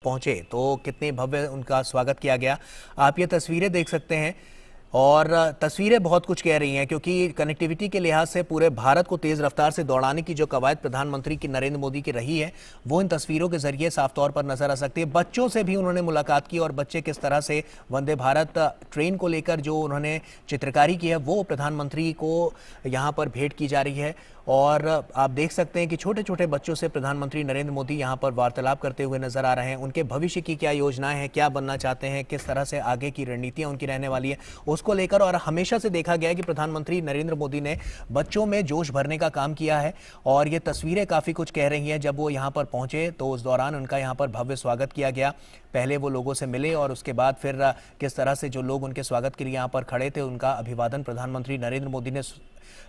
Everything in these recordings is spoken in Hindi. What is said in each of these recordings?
पहुंचे तो कितने भव्य उनका स्वागत किया गया। आप ये तस्वीरें देख सकते हैं और तस्वीरें बहुत कुछ कह रही हैं, क्योंकि कनेक्टिविटी के लिहाज से पूरे भारत को तेज रफ्तार से दौड़ाने की जो कवायद प्रधानमंत्री की नरेंद्र मोदी की रही है वो इन तस्वीरों के जरिए साफ तौर पर नजर आ सकती है। बच्चों से भी उन्होंने मुलाकात की और बच्चे किस तरह से वंदे भारत ट्रेन को लेकर जो उन्होंने चित्रकारी की है वो प्रधानमंत्री को यहाँ पर भेंट की जा रही है। और आप देख सकते हैं कि छोटे छोटे बच्चों से प्रधानमंत्री नरेंद्र मोदी यहाँ पर वार्तालाप करते हुए नजर आ रहे हैं। उनके भविष्य की क्या योजनाएं हैं, क्या बनना चाहते हैं, किस तरह से आगे की रणनीतियां उनकी रहने वाली है उसको लेकर। और हमेशा से देखा गया है कि प्रधानमंत्री नरेंद्र मोदी ने बच्चों में जोश भरने का काम किया है और ये तस्वीरें काफी कुछ कह रही हैं। जब वो यहाँ पर पहुंचे तो उस दौरान उनका यहाँ पर भव्य स्वागत किया गया। पहले वो लोगों से मिले और उसके बाद फिर किस तरह से जो लोग उनके स्वागत के लिए यहाँ पर खड़े थे उनका अभिवादन प्रधानमंत्री नरेंद्र मोदी ने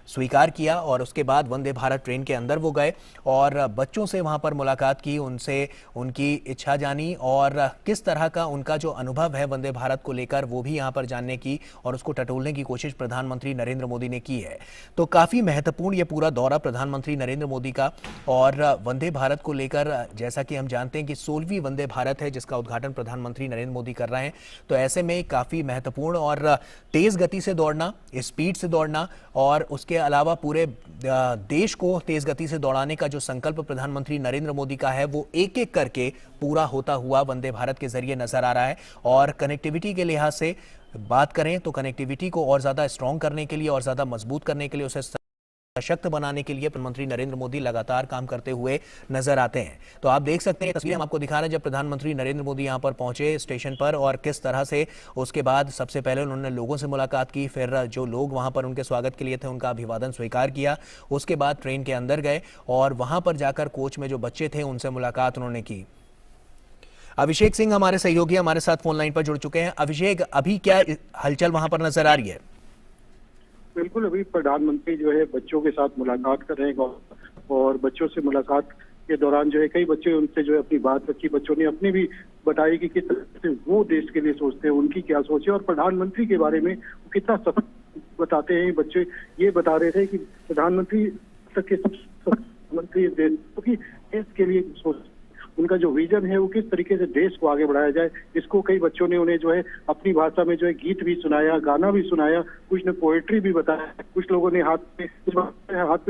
स्वीकार किया। और उसके बाद वंदे भारत ट्रेन के अंदर वो गए और बच्चों से वहां पर मुलाकात की, उनसे उनकी इच्छा जानी और किस तरह का उनका जो अनुभव है वंदे भारत को लेकर वो भी यहां पर जानने की और उसको टटोलने की कोशिश प्रधानमंत्री नरेंद्र मोदी ने की है। तो काफी महत्वपूर्ण ये पूरा दौरा प्रधानमंत्री नरेंद्र मोदी का। और वंदे भारत को लेकर जैसा कि हम जानते हैं कि 16वीं वंदे भारत है जिसका उद्घाटन प्रधानमंत्री नरेंद्र मोदी कर रहे हैं। तो ऐसे में काफी महत्वपूर्ण और तेज गति से दौड़ना, स्पीड से दौड़ना और उसके अलावा पूरे देश को तेज गति से दौड़ाने का जो संकल्प प्रधानमंत्री नरेंद्र मोदी का है वो एक एक करके पूरा होता हुआ वंदे भारत के जरिए नजर आ रहा है। और कनेक्टिविटी के लिहाज से बात करें तो कनेक्टिविटी को और ज्यादा स्ट्रांग करने के लिए और ज्यादा मजबूत करने के लिए, उसे सशक्त बनाने के लिए प्रधानमंत्री नरेंद्र मोदी लगातार काम करते हुए नजर आते हैं। तो आप देख सकते हैं तस्वीरें हम आपको दिखा रहे हैं जब प्रधानमंत्री नरेंद्र मोदी यहां पर पहुंचे स्टेशन पर और किस तरह से उसके बाद सबसे पहले उन्होंने लोगों से मुलाकात की, फिर जो लोग वहां पर उनके स्वागत के लिए थे उनका अभिवादन स्वीकार किया। उसके बाद ट्रेन के अंदर गए और वहां पर जाकर कोच में जो बच्चे थे उनसे मुलाकात उन्होंने की। अभिषेक सिंह हमारे सहयोगी हमारे साथ फोन लाइन पर जुड़ चुके हैं। अभिषेक, अभी क्या हलचल वहां पर नजर आ रही है? बिल्कुल, अभी प्रधानमंत्री जो है बच्चों के साथ मुलाकात कर रहे हैं और बच्चों से मुलाकात के दौरान जो है कई बच्चे उनसे जो है अपनी बात रखी। बच्चों ने अपनी भी बताई कि किस तरह से वो देश के लिए सोचते हैं, उनकी क्या सोच है और प्रधानमंत्री के बारे में वो कितना सफल बताते हैं। बच्चे ये बता रहे थे कि प्रधानमंत्री तक के सब मंत्री देश के लिए सोच, उनका जो विजन है वो किस तरीके से देश को आगे बढ़ाया जाए। इसको कई बच्चों ने उन्हें जो है अपनी भाषा में जो है गीत भी सुनाया, गाना भी सुनाया, कुछ ने पोएट्री भी बताया, कुछ लोगों ने हाथ में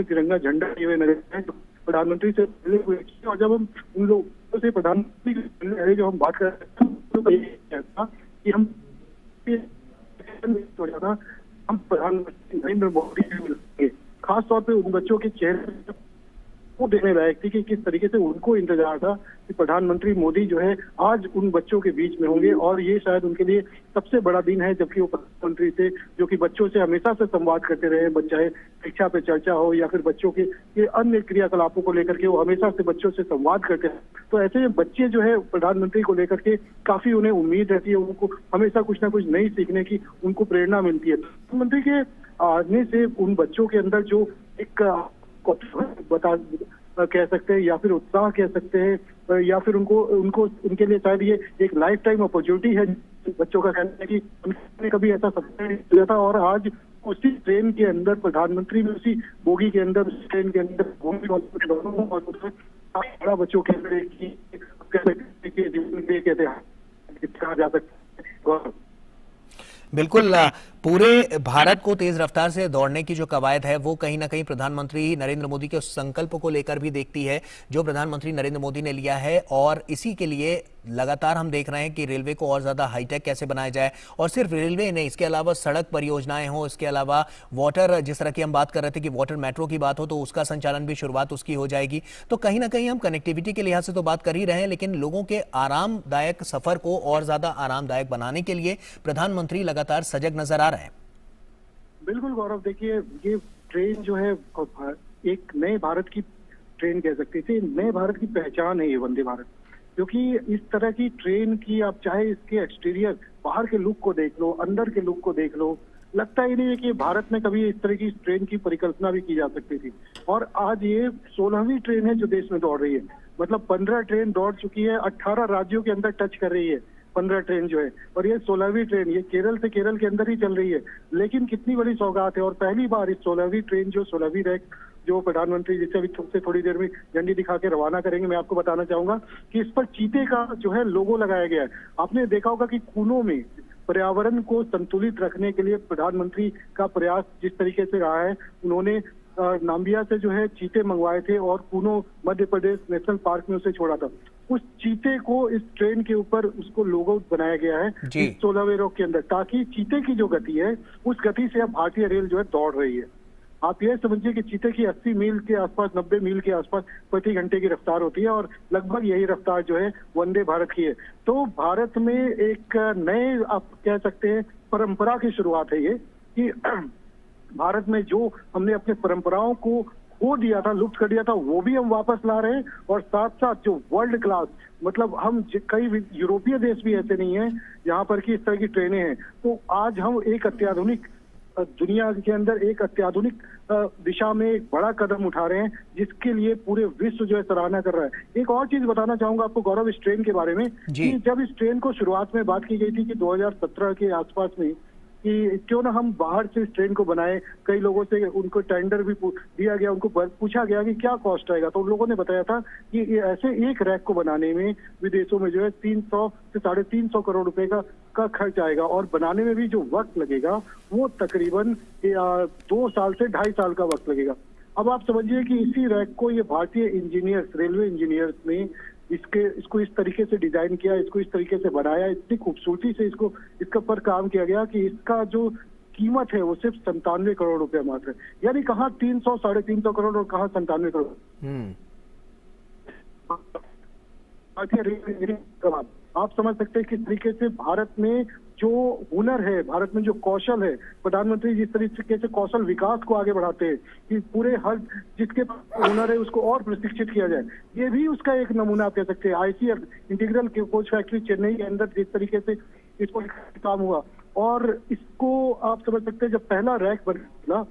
तिरंगा झंडा लिए हुए नजर आए। तो प्रधानमंत्री से मिले हुए और जब हम उन लोगों से प्रधानमंत्री जो हम बात कर रहे हैं तो कि हम प्रधानमंत्री नरेंद्र मोदी से मिलेंगे। खासतौर पर उन बच्चों के चेहरे वो देखने लायक थी कि किस तरीके से उनको इंतजार था कि प्रधानमंत्री मोदी जो है आज उन बच्चों के बीच में होंगे और ये शायद उनके लिए सबसे बड़ा दिन है। जबकि वो प्रधानमंत्री थे जो कि बच्चों से हमेशा से संवाद करते रहे, चाहे शिक्षा पे चर्चा हो या फिर बच्चों के अन्य क्रियाकलापों को लेकर के वो हमेशा से बच्चों से संवाद करते हैं। तो ऐसे बच्चे जो है प्रधानमंत्री को लेकर के काफी उन्हें उम्मीद रहती है, उनको हमेशा कुछ ना कुछ नई सीखने की उनको प्रेरणा मिलती है। प्रधानमंत्री के आने से उन बच्चों के अंदर जो एक कह सकते हैं या फिर उत्साह कह सकते हैं या फिर उनको उनके लिए शायद ये एक लाइफ टाइम अपॉर्चुनिटी है। बच्चों का कहना है कि उन्होंने कभी ऐसा सपना नहीं किया था और आज उसी ट्रेन के अंदर प्रधानमंत्री में उसी बोगी के अंदर उसी ट्रेन के अंदर बड़ा बच्चों के अंदर कह सकते हैं जीवन के कहा जा सकता है। बिल्कुल, पूरे भारत को तेज रफ्तार से दौड़ने की जो कवायद है वो कहीं ना कहीं प्रधानमंत्री नरेंद्र मोदी के उस संकल्प को लेकर भी देखती है जो प्रधानमंत्री नरेंद्र मोदी ने लिया है। और इसी के लिए लगातार हम देख रहे हैं कि रेलवे को और ज्यादा हाईटेक कैसे बनाया जाए। और सिर्फ रेलवे नहीं, इसके अलावा सड़क परियोजनाएं हो, इसके अलावा वाटर, जिस तरह की हम बात कर रहे थे कि वाटर मेट्रो की बात हो तो उसका संचालन भी शुरुआत उसकी हो जाएगी। तो कहीं ना कहीं हम कनेक्टिविटी के लिहाज से तो बात कर ही रहे हैं, लेकिन लोगों के आरामदायक सफर को और ज्यादा आरामदायक बनाने के लिए प्रधानमंत्री लगातार सजग नजर आ रहे हैं। बिल्कुल गौरव, देखिए ये ट्रेन जो है एक नए भारत की ट्रेन कह सकते थे, नए भारत की पहचान है ये वंदे भारत। क्योंकि इस तरह की ट्रेन की आप चाहे इसके एक्सटीरियर बाहर के लुक को देख लो, अंदर के लुक को देख लो, लगता ही नहीं है कि भारत में कभी इस तरह की ट्रेन की परिकल्पना भी की जा सकती थी। और आज ये 16वीं ट्रेन है जो देश में दौड़ रही है, मतलब 15 ट्रेन दौड़ चुकी है, 18 राज्यों के अंदर टच कर रही है 15 ट्रेन जो है, और ये 16वीं ट्रेन, ये केरल से केरल के अंदर ही चल रही है। लेकिन कितनी बड़ी सौगात है और पहली बार इस 16वीं ट्रेन जो 16वीं रैक जो प्रधानमंत्री जिसे अभी से थोड़ी देर में झंडी दिखा के रवाना करेंगे, मैं आपको बताना चाहूंगा कि इस पर चीते का जो है लोगो लगाया गया है। आपने देखा होगा कि कूनो में पर्यावरण को संतुलित रखने के लिए प्रधानमंत्री का प्रयास जिस तरीके से रहा है, उन्होंने नाम्बिया से जो है चीते मंगवाए थे और कूनो मध्य प्रदेश नेशनल पार्क में उसे छोड़ा था। उस चीते को इस ट्रेन के ऊपर उसको लोगो बनाया गया है इस 16वें रोक के अंदर, ताकि चीते की जो गति है उस गति से अब भारतीय रेल जो है दौड़ रही है। आप यह समझिए कि चीते की 80 मील के आसपास, 90 मील के आसपास प्रति घंटे की रफ्तार होती है और लगभग यही रफ्तार जो है वंदे भारत की है। तो भारत में एक नए आप कह सकते हैं परंपरा की शुरुआत है ये, कि भारत में जो हमने अपने परंपराओं को खो दिया था, लुप्त कर दिया था, वो भी हम वापस ला रहे हैं। और साथ साथ जो वर्ल्ड क्लास, मतलब हम कई यूरोपीय देश भी ऐसे नहीं है जहां पर कि इस तरह की ट्रेनें हैं। तो आज हम एक अत्याधुनिक दुनिया के अंदर एक अत्याधुनिक दिशा में एक बड़ा कदम उठा रहे हैं, जिसके लिए पूरे विश्व जो है सराहना कर रहा है। एक और चीज बताना चाहूंगा आपको गौरव इस ट्रेन के बारे में, कि जब इस ट्रेन को शुरुआत में बात की गई थी कि 2017 के आसपास में कि क्यों ना हम बाहर से इस ट्रेन को बनाए, कई लोगों से उनको टेंडर भी दिया गया, उनको पूछा गया कि क्या कॉस्ट आएगा, तो उन लोगों ने बताया था कि ये ऐसे एक रैक को बनाने में विदेशों में जो है 300 से 350 करोड़ रुपए का खर्च आएगा, और बनाने में भी जो वक्त लगेगा वो तकरीबन 2 साल से 2.5 साल का वक्त लगेगा। अब आप समझिए कि इसी रैक को ये भारतीय इंजीनियर्स, रेलवे इंजीनियर्स ने इसको इस तरीके से डिजाइन किया, इसको इस तरीके से बनाया, इतनी खूबसूरती से इसका पर काम किया गया कि इसका जो कीमत है वो सिर्फ 97 करोड़ रुपया मात्र है। यानी कहाँ 300, 350 करोड़ और कहाँ 97 करोड़। भारतीय रेलवे इंजीनियरिंग, आप समझ सकते हैं किस तरीके से भारत में जो हुनर है, भारत में जो कौशल है, प्रधानमंत्री जिस तरीके से कौशल विकास को आगे बढ़ाते हैं कि पूरे हर जिसके हुनर है उसको और प्रशिक्षित किया जाए, ये भी उसका एक नमूना आप कह सकते हैं। ICF integral coach factory Chennai के अंदर जिस तरीके से इसको काम हुआ, और इसको आप समझ सकते हैं जब पहला रैक बना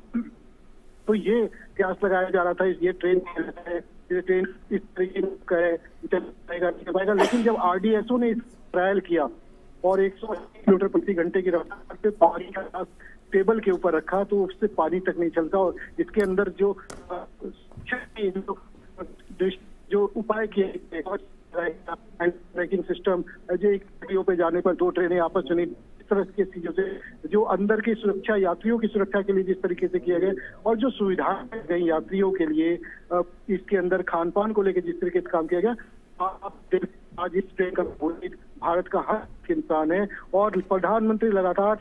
तो ये प्रयास लगाया जा रहा था ये ट्रेन इस तरीके का है, लेकिन जब RDSO ने ट्रायल किया और 180 किलोमीटर प्रति घंटे की रफ्तार पे पानी का ग्लास टेबल के ऊपर रखा तो उससे पानी तक नहीं चलता, और इसके अंदर जो उपाय किए ट्रैकिंग सिस्टम, जो पे जाने पर 2 ट्रेनें आपस में इस तरह की चीजों से जो अंदर की सुरक्षा, यात्रियों की सुरक्षा के लिए जिस तरीके से किया गया, और जो सुविधाएं गई यात्रियों के लिए इसके अंदर खान पान को लेकर जिस तरीके से काम किया गया, आज इस ट्रेन का भारत का हर इंसान है। और प्रधानमंत्री लगातार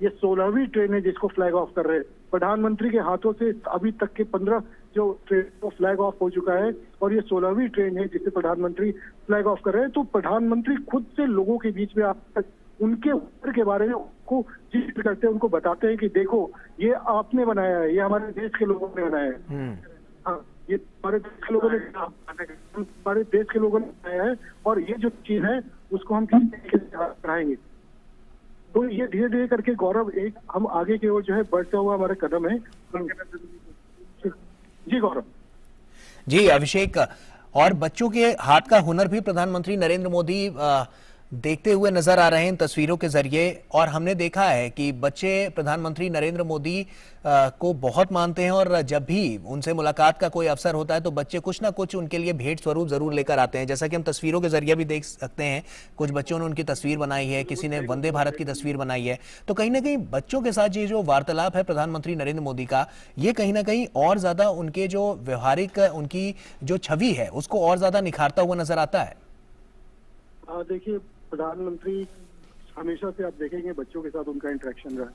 ये 16वीं ट्रेन है जिसको फ्लैग ऑफ कर रहे हैं। प्रधानमंत्री के हाथों से अभी तक के 15 जो ट्रेन को फ्लैग ऑफ हो चुका है, और ये 16वीं ट्रेन है जिसे प्रधानमंत्री फ्लैग ऑफ कर रहे हैं। तो प्रधानमंत्री खुद से लोगों के बीच में आप उनके ऊपर के बारे में उनको जिक्र करते हैं, उनको बताते हैं कि देखो ये आपने बनाया है, ये हमारे देश के लोगों ने बनाया है, हाँ ये हमारे देश के लोगों ने बनाया है, और ये जो चीज है उसको हम किस तरीके से बढ़ाएंगे। तो ये धीरे धीरे करके गौरव एक हम आगे की ओर जो है बढ़ता हुआ हमारा कदम है। जी गौरव। जी अभिषेक, और बच्चों के हाथ का हुनर भी प्रधानमंत्री नरेंद्र मोदी देखते हुए नजर आ रहे हैं इन तस्वीरों के जरिए, और हमने देखा है कि बच्चे प्रधानमंत्री नरेंद्र मोदी को बहुत मानते हैं, और जब भी उनसे मुलाकात का कोई अवसर होता है तो बच्चे कुछ ना कुछ उनके लिए भेंट स्वरूप जरूर लेकर आते हैं, जैसा कि हम तस्वीरों के जरिए भी देख सकते हैं। कुछ बच्चों ने उनकी तस्वीर बनाई है, किसी ने वंदे भारत की तस्वीर बनाई है। तो कहीं ना कहीं बच्चों के साथ ये जो वार्तालाप है प्रधानमंत्री नरेंद्र मोदी का, ये कहीं ना कहीं और ज्यादा उनके जो व्यवहारिक उनकी जो छवि है उसको और ज्यादा निखारता हुआ नजर आता है। देखिए, प्रधानमंत्री हमेशा से आप देखेंगे बच्चों के साथ उनका इंटरेक्शन रहा,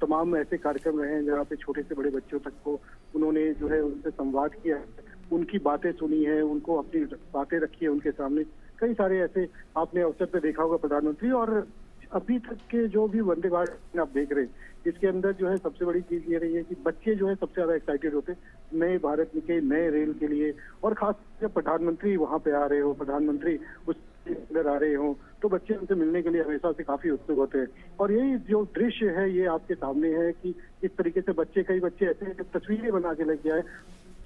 तमाम ऐसे कार्यक्रम रहे हैं जहाँ पे छोटे से बड़े बच्चों तक को उन्होंने जो है उनसे संवाद किया है, उनकी बातें सुनी है, उनको अपनी बातें रखी है उनके सामने। कई सारे ऐसे आपने अवसर पे देखा होगा प्रधानमंत्री। और अभी तक के जो भी वंदे भारत आप देख रहे हैं, इसके अंदर जो है सबसे बड़ी चीज ये रही है कि बच्चे जो है सबसे ज्यादा एक्साइटेड होते हैं नए भारत के नए रेल के लिए, और खास जब प्रधानमंत्री वहां पे आ रहे हो, प्रधानमंत्री उस अंदर आ रहे हो, तो बच्चे उनसे मिलने के लिए हमेशा से काफी उत्सुक होते हैं। और यही जो दृश्य है ये आपके सामने है कि इस तरीके से कई बच्चे ऐसे हैं तस्वीरें बना के लेके आए,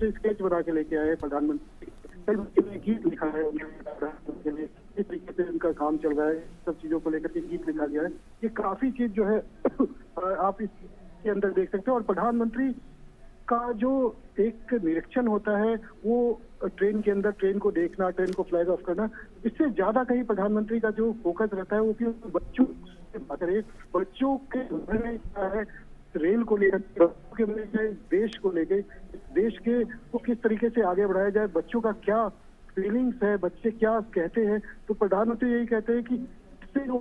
स्केच बना के लेके आए प्रधानमंत्री, कई बच्चे ने गीत लिखा है उनके लिए, इस तरीके से उनका काम चल रहा है, सब चीजों को लेकर के गीत लिखा गया है। ये काफी चीज जो है आप इसके अंदर देख सकते हैं। और प्रधानमंत्री का जो एक निरीक्षण होता है, वो ट्रेन के अंदर ट्रेन को देखना, ट्रेन को फ्लैग ऑफ करना, इससे ज्यादा कहीं प्रधानमंत्री का जो फोकस रहता है वो कि बच्चों से बात करें, बच्चों के बारे में क्या है, रेल को लेकर, बच्चों के बारे में, देश को लेकर, देश के को किस तरीके से आगे बढ़ाया जाए, बच्चों का क्या फीलिंग्स है, बच्चे क्या कहते हैं। तो प्रधानमंत्री यही कहते हैं कि इससे जो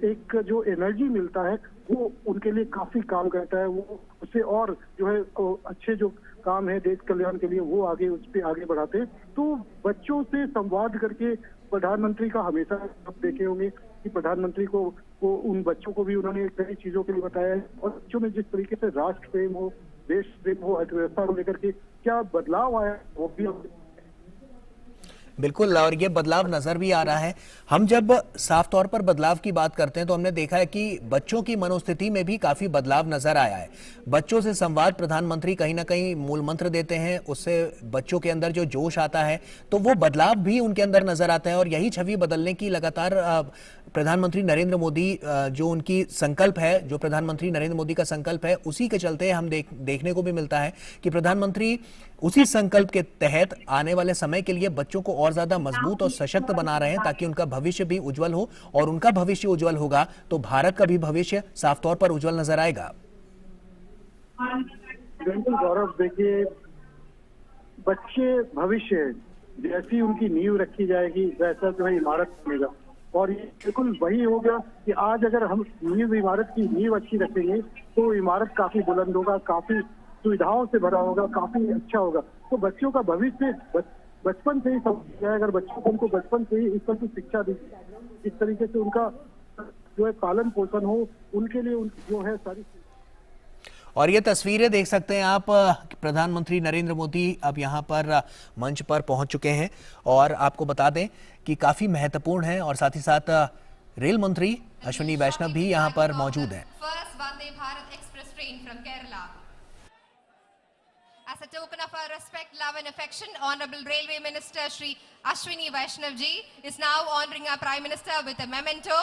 एक जो एनर्जी मिलता है वो उनके लिए काफी काम करता है, वो उससे और जो है अच्छे जो काम है देश कल्याण के लिए वो आगे उस पर आगे बढ़ाते हैं। तो बच्चों से संवाद करके प्रधानमंत्री का हमेशा आप देखे होंगे कि प्रधानमंत्री को उन बच्चों को भी उन्होंने कई चीजों के लिए बताया है, और बच्चों में जिस तरीके से राष्ट्र प्रेम हो, देश प्रेम हो, अर्थव्यवस्था को लेकर के क्या बदलाव आया वो भी बिल्कुल, और ये बदलाव नजर भी आ रहा है। हम जब साफ तौर पर बदलाव की बात करते हैं तो हमने देखा है कि बच्चों की मनोस्थिति में भी काफी बदलाव नजर आया है। बच्चों से संवाद प्रधानमंत्री कहीं ना कहीं मूल मंत्र देते हैं, उससे बच्चों के अंदर जो जोश आता है तो वो बदलाव भी उनके अंदर नजर आता है, और यही छवि बदलने की लगातार प्रधानमंत्री नरेंद्र मोदी जो उनकी संकल्प है, जो प्रधानमंत्री नरेंद्र मोदी का संकल्प है, उसी के चलते हम देखने को भी मिलता है कि प्रधानमंत्री उसी संकल्प के तहत आने वाले समय के लिए बच्चों को और ज्यादा मजबूत और सशक्त बना रहे हैं, ताकि उनका भविष्य भी उज्जवल हो, और उनका भविष्य उज्जवल होगा तो भारत का भी भविष्य साफ तौर पर उज्जवल नजर आएगा। बिल्कुल गौरव, देखिए बच्चे भविष्य है, जैसी उनकी नींव रखी जाएगी वैसा जो है इमारत बनेगा, और ये बिल्कुल वही होगा कि आज अगर हम इमारत की नींव अच्छी रखेंगे तो इमारत काफी बुलंद होगा, काफी सुविधाओं से भरा होगा, काफी अच्छा होगा। तो बच्चों का भविष्य बचपन से ही समझ जाए, अगर बच्चों को उनको बचपन से ही इस पर की शिक्षा दी, इस तरीके से उनका जो है पालन पोषण हो, उनके लिए जो है सारी। और ये तस्वीरें देख सकते हैं आप, प्रधानमंत्री नरेंद्र मोदी अब यहाँ पर मंच पर पहुंच चुके हैं, और आपको बता दें कि काफी महत्वपूर्ण है, और साथ ही साथ रेल मंत्री अश्विनी वैष्णव भी यहाँ पर मौजूद हैं। As a token of our respect, love and affection, Honorable Railway Minister Shri Ashwini Vaishnav ji is now honoring our Prime Minister with a memento.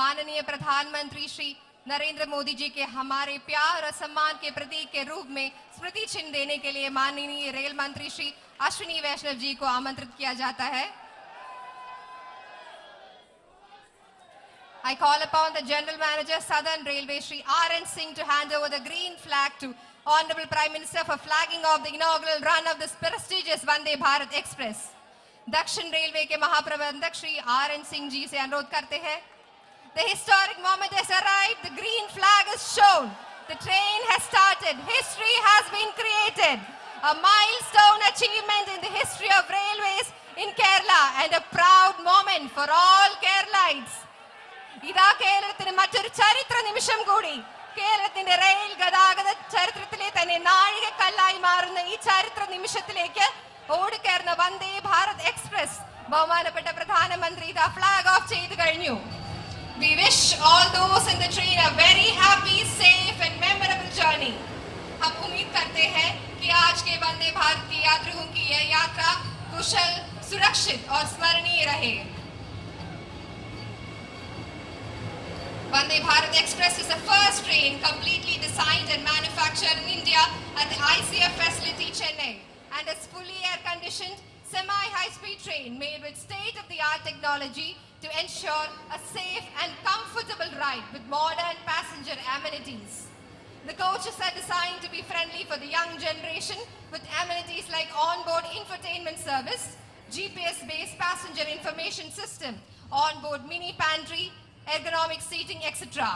माननीय प्रधानमंत्री श्री नरेंद्र मोदी जी के हमारे प्यार और सम्मान के प्रतीक के रूप में स्मृति चिन्ह देने के लिए माननीय रेल मंत्री श्री अश्विनी वैष्णव जी को आमंत्रित किया जाता है। I call upon the General Manager Southern Railway Shri R.N. Singh to hand over the green flag to Honorable Prime Minister for flagging off the inaugural run of this prestigious Vande Bharat Express. दक्षिण रेलवे के महाप्रबंधक श्री R.N. सिंह जी से अनुरोध करते हैं। The historic moment has arrived. The green flag is shown. The train has started. History has been created. A milestone achievement in the history of railways in Kerala and a proud moment for all Keralites. ഇതാ കേരളത്തിന് മറ്റൊരു ചരിത്ര നിമിഷം കൂടി. കേരളത്തിന്റെ റെയിൽ ഗതാഗത ചരിത്രത്തിലെ തന്നെ നാഴികക്കല്ലായി മാറുന്ന ഈ ചരിത്ര നിമിഷത്തിലേക്ക് ഓടിക്കയറുന്ന വന്ദേ ഭാരത് എക്സ്പ്രസ് ബഹുമാനപ്പെട്ട പ്രധാനമന്ത്രി ഇതാ ഫ്ലാഗ് ഓഫ് ചെയ്തു കഴിഞ്ഞു. We wish all those in the train a very happy, safe and memorable journey. हम उम्मीद करते हैं कि आज के वंदे भारत के यात्रियों की यह यात्रा कुशल, सुरक्षित और स्मरणीय रहे। Vande Bharat Express is the first train completely designed and manufactured in India at the ICF facility Chennai, and is fully air-conditioned semi-high-speed train made with state-of-the-art technology to ensure a safe and comfortable ride with modern passenger amenities. The coaches are designed to be friendly for the young generation with amenities like onboard infotainment service, GPS-based passenger information system, onboard mini pantry, ergonomic seating, etc.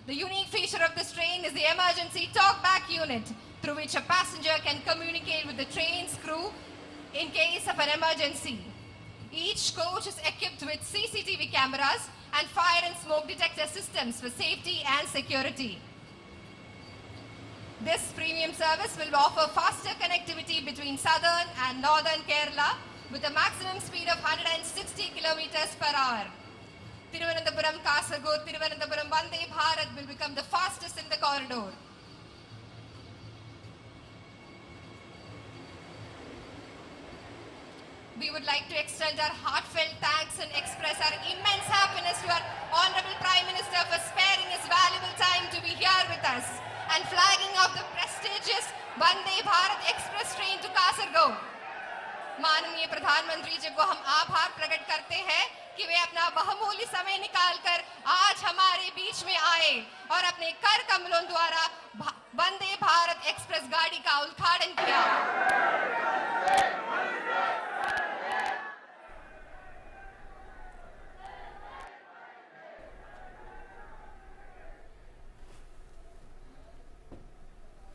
The unique feature of this train is the emergency talkback unit, through which a passenger can communicate with the train's crew in case of an emergency. Each coach is equipped with CCTV cameras and fire and smoke detector systems for safety and security. This premium service will offer faster connectivity between southern and northern Kerala with a maximum speed of 160 kilometers per hour. Thiruvananthapuram, Kasaragod, Thiruvananthapuram Vande Bharat will become the fastest in the corridor. We would like to extend our heartfelt thanks and express our immense happiness to our Honorable Prime Minister for sparing his valuable time to be here with us and flagging off the prestigious Vande Bharat express train to Kasaragod. माननीय प्रधानमंत्री जी को हम आभार प्रकट करते हैं कि वे अपना बहुमूल्य समय निकालकर आज हमारे बीच में आए और अपने कर कमलों द्वारा वंदे भारत एक्सप्रेस गाड़ी का उद्घाटन किया।